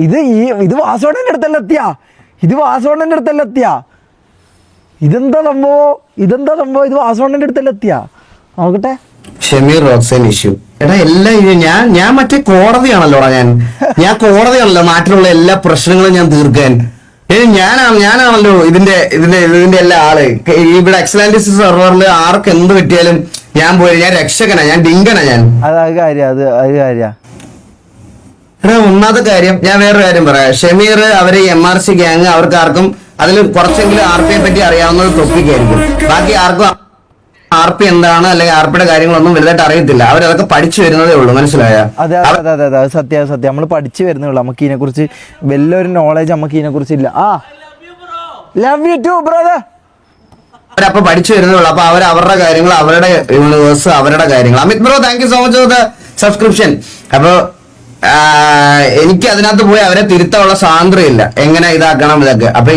ഇത് വാസോടന്റെ അടുത്തല്ല എത്തിയാ, ഇത് വാസോടന്റെ അടുത്തല്ല എത്തിയാ. ഇതെന്താ സംഭവം, ഇത് വാസോടന്റെ അടുത്തല്ല എത്തിയാ. നോക്കട്ടെ. ഷമീർ റോക്സൈൻ ഇഷ്യൂ. എടാ എല്ലാം ഞാൻ മറ്റേ കോടതിയാണല്ലോടാ. ഞാൻ കോടതിയാണല്ലോ നാട്ടിലുള്ള എല്ലാ പ്രശ്നങ്ങളും ഞാൻ തീർക്കാൻ. ഞാനാണല്ലോ ഇതിന്റെ എല്ലാ ആള്. ഇവിടെ എക്സലൻസ് സെർവറിൽ ആർക്ക് എന്ത് പറ്റിയാലും ഞാൻ രക്ഷകനാ, ഞാൻ ഡിങ്കനാ. എടാ ഒന്നാമത്തെ കാര്യം, ഞാൻ വേറൊരു കാര്യം പറയാം. ഷമീർ അവര് MRC ഗ്യാങ്, അവർക്ക് ആർക്കും അതിൽ കുറച്ചെങ്കിലും RP പറ്റി അറിയാവുന്നത് ടോപ്പിക്കായിരിക്കും. ബാക്കി ആർക്കും RP എന്താണ് അല്ലെങ്കിൽ RPയുടെ കാര്യങ്ങളൊന്നും വലുതായിട്ട് അറിയത്തില്ല. അവരതൊക്കെ പഠിച്ചു വരുന്നതേ ഉള്ളൂ. മനസ്സിലായോ? അതെ, സത്യം. നമ്മൾ പഠിച്ചു വരുന്നേ ഉള്ളൂ. നമുക്ക് ഇതിനെ കുറിച്ച് വലിയൊരു നോളേജ് നമുക്ക് ഇതിനെ കുറിച്ച് ഇല്ല. Love you too brother. അവരപ്പൊ പഠിച്ചു വരുന്നേ ഉള്ളൂ. അപ്പൊ അവരുടെ കാര്യങ്ങൾ, അവരുടെ യൂണിവേഴ്സ്, അവരുടെ കാര്യങ്ങൾ. Amit bro, thank you so much for the subscription. അപ്പൊ എനിക്ക് അതിനകത്ത് പോയി അവരെ തിരുത്താനുള്ള സ്വാതന്ത്ര്യമില്ല, എങ്ങനെ ഇതാക്കണം ഇതൊക്കെ. അപ്പൊ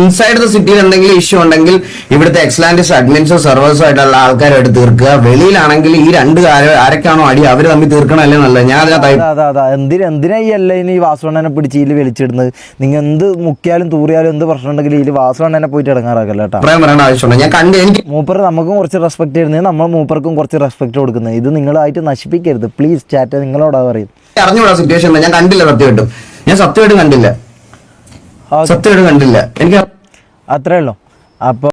ഇൻസൈഡ് ദ സിറ്റിയിൽ എന്തെങ്കിലും ഇഷ്യൂ ഉണ്ടെങ്കിൽ ഇവിടുത്തെ എക്സലാൻഡിസ് അഡ്മിൻസോ സെർവേഴ്സോ ആയിട്ടുള്ള ആൾക്കാരായിട്ട് തീർക്കുക. വെളിയിലാണെങ്കിൽ ഈ രണ്ട് ആരൊക്കെയാണോ അടി അവര് തമ്മിൽ തീർക്കണല്ലേ നല്ലത്. ഞാൻ എന്തിനാ ഈ അല്ല ഇനി ഈ വാസവണ്ണനെ പിടിച്ച് ഇതിൽ വലിച്ചിടുന്നത്? നിങ്ങൾ എന്ത് മുക്കിയാലും തൂറിയാലും എന്ത് പ്രശ്നം ഉണ്ടെങ്കിലും ഇതിൽ വാസവണ്ണനെ പോയിട്ട് ഇടങ്ങാറാക്കല്ല കേട്ടോ. പറയേണ്ട ആവശ്യമുണ്ട്. ഞാൻ എനിക്ക് മൂപ്പർ നമുക്കും കുറച്ച് റെസ്പെക്ട് തരുന്നത്, നമ്മൾ മൂപ്പർക്കും കുറച്ച് റെസ്പെക്ട് കൊടുക്കുന്നത്. ഇത് നിങ്ങളായിട്ട് നശിപ്പിക്കരുത് പ്ലീസ്. ചാറ്റ് നിങ്ങളോടാ പറയും. അറിഞ്ഞൂടാ സിറ്റുവേഷൻ. ഞാൻ കണ്ടില്ല, സത്യമായിട്ടും കണ്ടില്ല. എനിക്ക് അത്രേ ഉള്ളൂ. അപ്പൊ